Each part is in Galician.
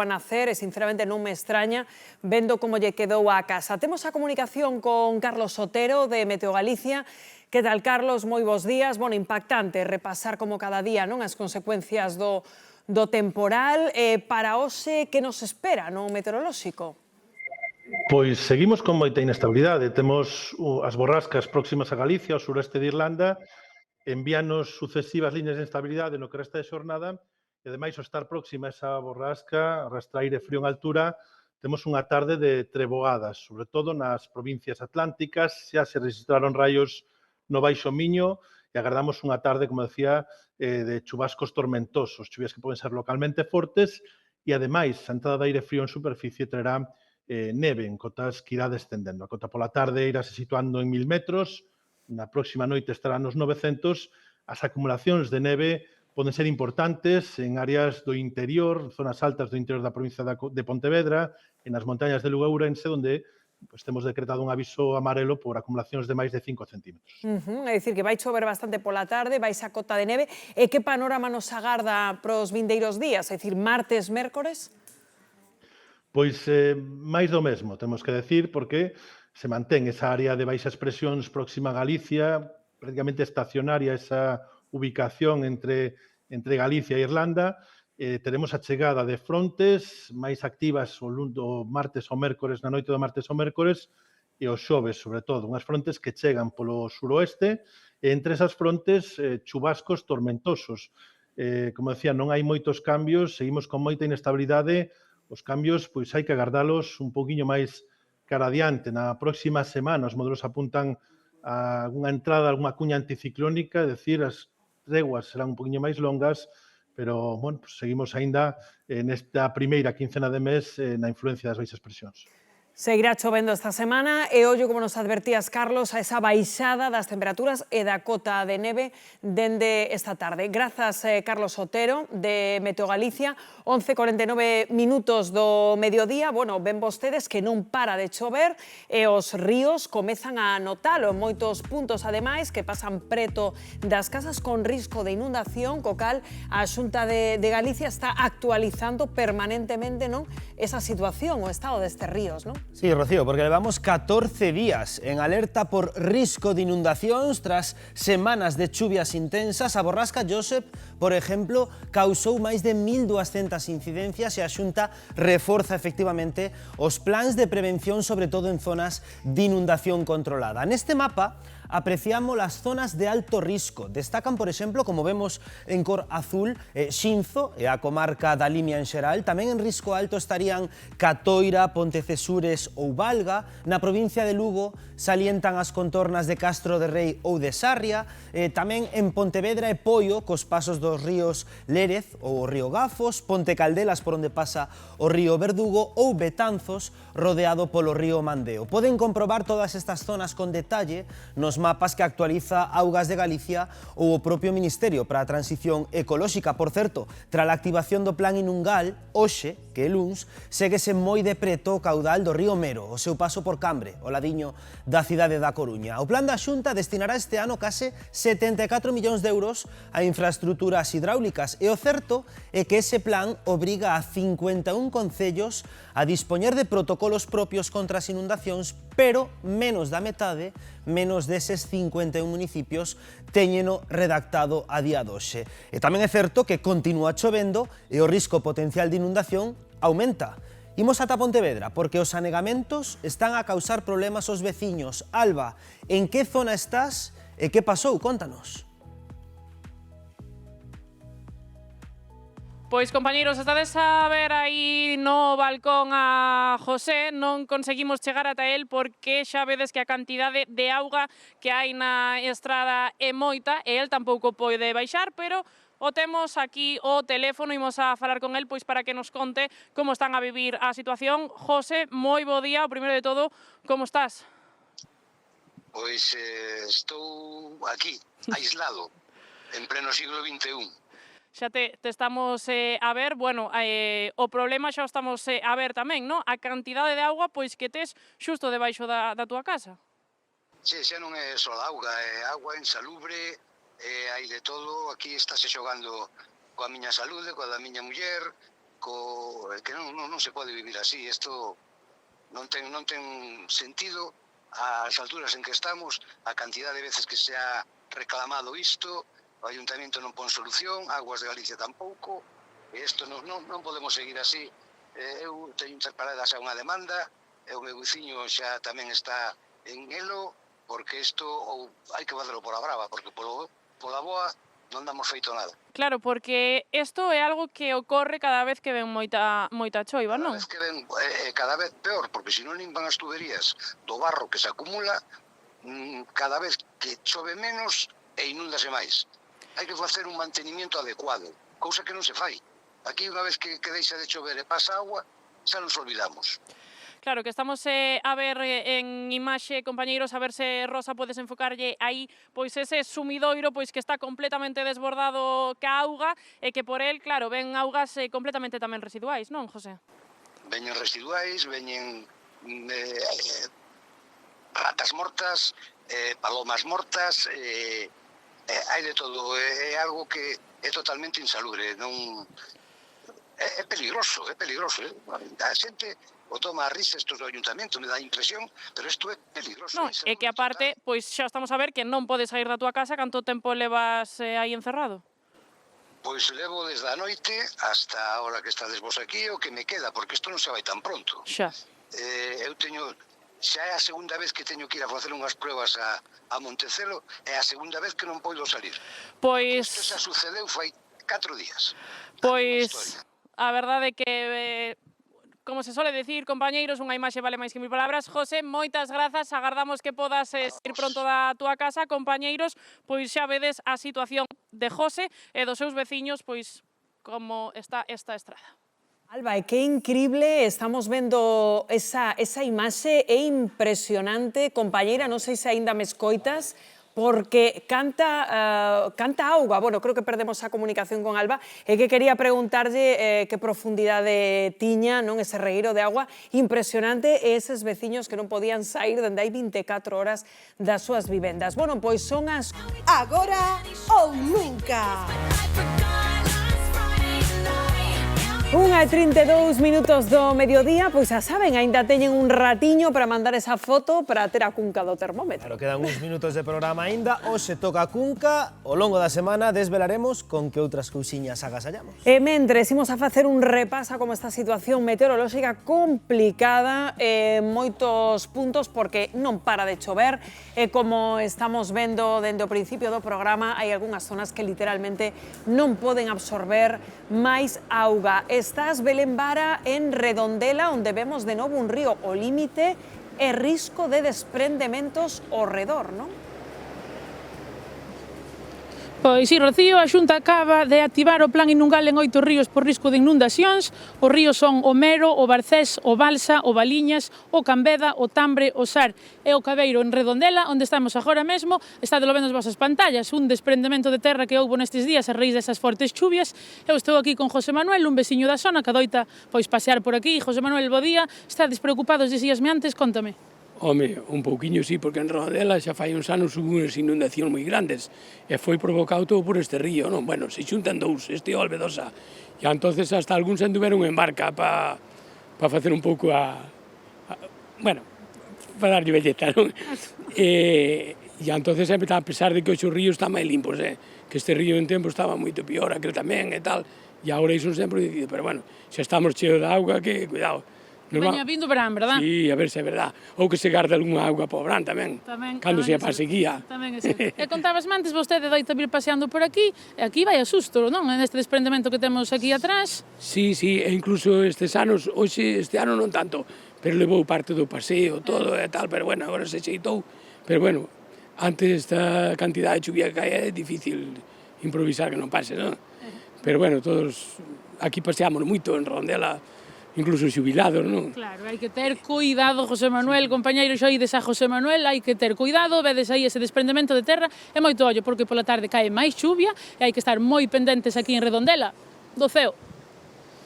a nacer e sinceramente non me extraña vendo como lle quedou a casa. Temos a comunicación con Carlos Sotero de Meteo Galicia. Que tal, Carlos? Moi bons días. Bueno, impactante repasar como cada día non as consecuencias do temporal. Para hoxe, que nos espera no meteorolóxico? Pois seguimos con moita inestabilidade. Temos as borrascas próximas a Galicia, ao sureste de Irlanda, envíanos sucesivas liñas de instabilidade no que resta de xornada e, ademais, ao estar próxima esa borrasca, arrastra aire frío en altura, temos unha tarde de treboadas, sobre todo nas provincias atlánticas. Xa se registraron raios no Baixo Miño e agardamos unha tarde, como decía, de chubascos tormentosos, chuvias que poden ser localmente fortes e, ademais, a entrada de aire frío en superficie traerá neve en cotas que irá descendendo. A cota pola tarde irá se situando en 1000 metros, na próxima noite estará nos 900, as acumulacións de neve poden ser importantes en áreas do interior, zonas altas do interior da provincia de Pontevedra, e nas montañas de Lugo e Ourense, onde temos decretado un aviso amarelo por acumulacións de máis de 5 centímetros. É dicir, que vai chover bastante pola tarde, vai esa cota de neve. E que panorama nos agarda pros vindeiros días? É dicir, martes, mércores? Pois máis do mesmo, temos que decir, porque se mantén esa área de baixas presións próxima a Galicia, prácticamente estacionaria esa ubicación entre Galicia e Irlanda. Teremos a chegada de frontes máis activas o martes ou mércores, na noite do martes ou mércores, e o xoves, sobre todo, unhas frontes que chegan polo suroeste, e entre esas frontes chubascos tormentosos. Como decía, non hai moitos cambios, seguimos con moita inestabilidade. Os cambios, pois hai que agardalos un poquinho máis cara adiante. Na próxima semana os modelos apuntan a unha entrada, alguna cuña anticiclónica, é dicir, as treguas serán un poquinho máis longas, pero, bueno, pues seguimos aínda nesta primeira quincena de mes na influencia das baixas presións. Seguirá chovendo esta semana e ollo, como nos advertías, Carlos, a esa baixada das temperaturas e da cota de neve dende esta tarde. Grazas, Carlos Sotero, de Meteo Galicia. 11:49 minutos do mediodía. Bueno, ven vostedes que non para de chover e os ríos comezan a notalo en moitos puntos, ademais, que pasan preto das casas con risco de inundación, co cal a Xunta de Galicia está actualizando permanentemente, non, esa situación, o estado destes ríos, non? Sí, Rocío, porque levamos 14 días en alerta por risco de inundacións tras semanas de chuvias intensas. A borrasca Josep, por exemplo, causou máis de 1200 incidencias e a Xunta reforza efectivamente os plans de prevención, sobre todo en zonas de inundación controlada. Neste mapa apreciamos las zonas de alto risco. Destacan, por exemplo, como vemos en cor azul, Xinzo e a comarca da Limia en xeral. Tamén en risco alto estarían Catoira, Pontecesures ou Valga. Na provincia de Lugo salientan as contornas de Castro de Rei ou de Sarria. Tamén en Pontevedra e Poio, cos pasos dos ríos Lérez ou o río Gafos, Ponte Caldelas, por onde pasa o río Verdugo, ou Betanzos, rodeado polo río Mandeo. Poden comprobar todas estas zonas con detalle nos mapas que actualiza Augas de Galicia ou o propio Ministerio para a Transición Ecolóxica. Por certo, tras a activación do Plan Inungal, hoxe, que é luns, séguese moi de preto o caudal do río Mero, o seu paso por Cambre, o ladiño da cidade da Coruña. O Plan da Xunta destinará este ano case 74 millóns de euros a infraestruturas hidráulicas e o certo é que ese plan obriga a 51 concellos a dispoñer de protocolos propios contra as inundacións, pero menos da metade, menos deses 51 municipios, téñeno redactado a día de hoxe. E tamén é certo que continúa chovendo e o risco potencial de inundación aumenta. Imos ata Pontevedra, porque os anegamentos están a causar problemas aos veciños. Alba, en que zona estás e que pasou? Contanos. Pois, compañeiros, estades a ver aí no balcón a José, non conseguimos chegar ata el porque xa vedes que a cantidade de auga que hai na estrada é moita e el tampouco pode baixar, pero o temos aquí o teléfono, imos a falar con el pois para que nos conte como están a vivir a situación. José, moi bo día, o primeiro de todo, como estás? Pois estou aquí, aislado, en pleno siglo XXI. Xa te estamos a ver, bueno, o problema xa o estamos a ver tamén, non? A cantidade de auga pois que tes xusto debaixo da túa casa. Sí, xa non é só auga, é agua insalubre, hai de todo. Aquí estáse xogando coa miña saúde, coa da miña muller, que non se pode vivir así. Isto non ten sentido ás alturas en que estamos, a cantidad de veces que se ha reclamado isto, o Ayuntamiento non pon solución, Aguas de Galicia tampouco, e isto non podemos seguir así. Eu teño interparada xa unha demanda, e o meu veciño xa tamén está en elo, porque isto hai que facelo pola brava, porque pola boa non damos feito nada. Claro, porque isto é algo que ocorre cada vez que ven moita choiva, non? Cada vez que ven, cada vez peor, porque se non limpan as tuberías do barro que se acumula, cada vez que chove menos e inúndase máis. Hai que facer un mantenimiento adecuado, cousa que non se fai. Aquí, unha vez que deixa de chover e pasa agua, xa nos olvidamos. Claro, que estamos a ver en imaxe, compañeiros, a ver se Rosa podes enfocarlle aí pois ese sumidoiro pois que está completamente desbordado ca auga e que por el, claro, ven augas completamente tamén residuais, non, José? Veñen residuais, veñen ratas mortas, palomas mortas, hai de todo, é algo que é totalmente insalubre, non... É peligroso, é peligroso. A xente o toma a risa estos do Ayuntamento, me dá impresión, pero isto é peligroso. Non, é que aparte, pois xa estamos a ver que non podes sair da túa casa, canto tempo levas aí encerrado? Pois levo desde a noite hasta a hora que estades vos aquí, o que me queda, porque isto non se vai tan pronto. Xa. Eu teño... Xa é a segunda vez que teño que ir a facer unhas pruebas a Montecelo, é a segunda vez que non podo salir. Pois... Isto xa sucedeu fai 4 días. Pois... A verdade é que, como se sole decir, compañeiros, unha imaxe vale máis que 1000 palabras. José, moitas grazas, agardamos que podas ir pronto da túa casa. Compañeiros, pois xa vedes a situación de José e dos seus veciños, pois como está esta estrada. Alba, é que incrible, estamos vendo esa imaxe, é impresionante. Compañeira, non sei se aínda me escoitas, porque canta auga. Bueno, creo que perdemos a comunicación con Alba, e que quería preguntarlle que profundidade tiña, non, ese regueiro de agua impresionante, e eses veciños que non podían sair dende hai 24 horas das súas vivendas. Bueno, pois son as... Agora ou nunca. 1:32 do mediodía, pois xa saben, aínda teñen un ratiño para mandar esa foto para ter a cunca do termómetro. Claro, quedan uns minutos de programa aínda, hoxe toca a cunca, ao longo da semana desvelaremos con que outras cousiñas agasallamos. E mentres, imos a facer un repaso a como esta situación meteorolóxica complicada en moitos puntos porque non para de chover e como estamos vendo dende o principio do programa, hai algunhas zonas que literalmente non poden absorber máis auga. Estás, Belén Vara, en Redondela, onde vemos de novo un río ao límite e risco de desprendementos ao redor, non? Pois si, Rocío, a Xunta acaba de activar o plan inungal en 8 ríos por risco de inundacións. Os ríos son o Mero, o Barcés, o Balsa, o Valiñas, o Cambeda, o Tambre, o Sar e o Cabeiro en Redondela, onde estamos agora mesmo. Estade lo vendo as vosas pantallas, un desprendemento de terra que houbo nestes días a raíz desas fortes chuvias. Eu estou aquí con José Manuel, un veciño da zona que adoita pois pasear por aquí. José Manuel, bo día. Estades preocupados, dicíasme antes, contame. Home, un pouquiño sí, porque en Rodela xa fai uns anos hubo unhas inundacións moi grandes e foi provocado todo por este río, non? Bueno, se xuntan dous, este e o Albedosa, e entonces hasta algúns anduveron en barca para facer un pouco bueno, para darlle belleza, non? E entonces a pesar de que o río está máis limpos, que este río en tempo estaba moito pior, aquel tamén e tal, e agora iso sempre dicido, pero bueno, xa estamos cheos de auga, que cuidado. Veña vindo verán, verdad? Sí, a ver se é verdad. Ou que se garda algunha auga para o verán tamén. Cando se pa sequía. Tamén é certo. E contabasme antes, vostede doita vir paseando por aquí, e aquí vai a susto, non? Neste desprendemento que temos aquí atrás. Sí, e incluso estes anos, hoxe este ano non tanto, pero levou parte do paseo, todo e tal, pero bueno, agora se xeitou. Pero bueno, antes esta cantidad de chuvia que hai é difícil improvisar que non pase, non? Pero bueno, todos aquí paseamos moito en Redondela, incluso xubilados, non? Claro, hai que ter cuidado, José Manuel, compañeiro, xa ides a José Manuel, hai que ter cuidado, vedes aí ese desprendemento de terra, e moito ollo, porque pola tarde cae máis chuvia, e hai que estar moi pendentes aquí en Redondela, do ceo.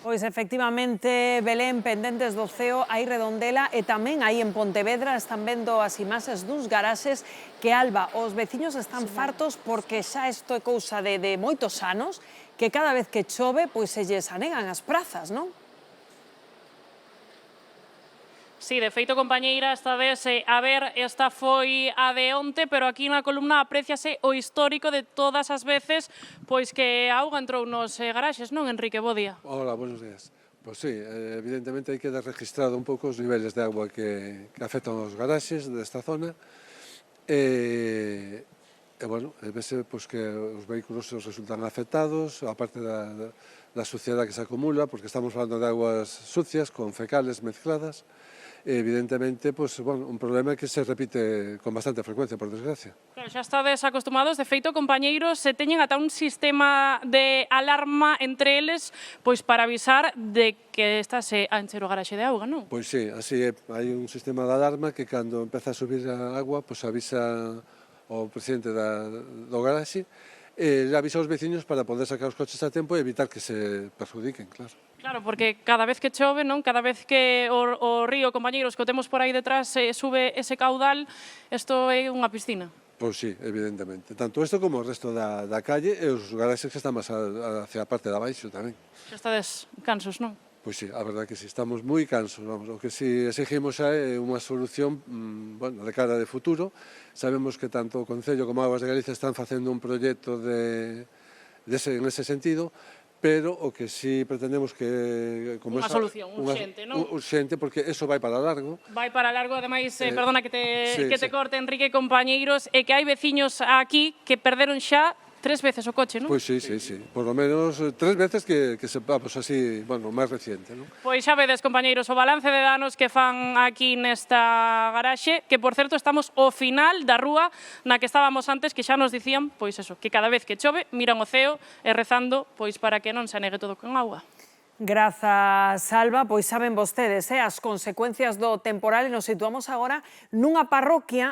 Pois efectivamente, Belén, pendentes do ceo, hai Redondela e tamén aí en Pontevedra están vendo as imaxes duns garaxes que, Alba, os veciños están fartos porque xa isto é cousa de moitos anos que cada vez que chove, pois se lles anegan as prazas, non? Sí, de feito, compañeira, esta vez, a ver, esta foi a de onte, pero aquí na columna apreciase o histórico de todas as veces pois que a auga entrou nos garaxes, non, Enrique? Bo día. Hola, buenos días. Pues sí, evidentemente hai que dar registrado un pouco os niveles de agua que afectan os garaxes desta zona. Bueno, vese pues, que os vehículos resultan afectados, aparte da suciedade que se acumula, porque estamos falando de aguas sucias con fecales mezcladas. Evidentemente, pues, bueno, un problema que se repite con bastante frecuencia, por desgracia. Claro, xa estades acostumados, de feito, compañeiros, se teñen ata un sistema de alarma entre eles pois para avisar de que estase a encher o garaxe de auga, non? Pois sí, así é. Hai un sistema de alarma que cando empeza a subir a agua, pues avisa ao presidente do garaxe e avisa aos veciños para poder sacar os coches a tempo e evitar que se perjudiquen, claro. Claro, porque cada vez que chove, non? Cada vez que o río, compañeiros, que o temos por aí detrás, sube ese caudal, isto é unha piscina. Pois sí, evidentemente. Tanto isto como o resto da calle e os garaxes que están máis hacia a parte de abaixo tamén. Xa estades cansos, non? Pois sí, a verdade que sí, estamos moi cansos, vamos, o que si exigimos é unha solución, bueno, de cara de futuro. Sabemos que tanto o Concello como Aguas de Galicia están facendo un proxecto en ese sentido, pero o que sí pretendemos que... Unha solución urxente, non? Urxente, porque eso vai para largo. Vai para largo, ademais, perdona que te sí. corte, Enrique, compañeiros, e que hai veciños aquí que perderon xa 3 veces o coche, non? Pois sí. Por lo menos 3 veces que sepamos así, bueno, máis reciente, non? Pois xa vedes, compañeiros, o balance de danos que fan aquí nesta garaxe, que, por certo, estamos ao final da rúa na que estábamos antes, que xa nos dicían, pois eso, que cada vez que chove miran o ceo e rezando pois para que non se anegue todo con auga. Grazas, Salva. Pois saben vostedes as consecuencias do temporal e nos situamos agora nunha parroquia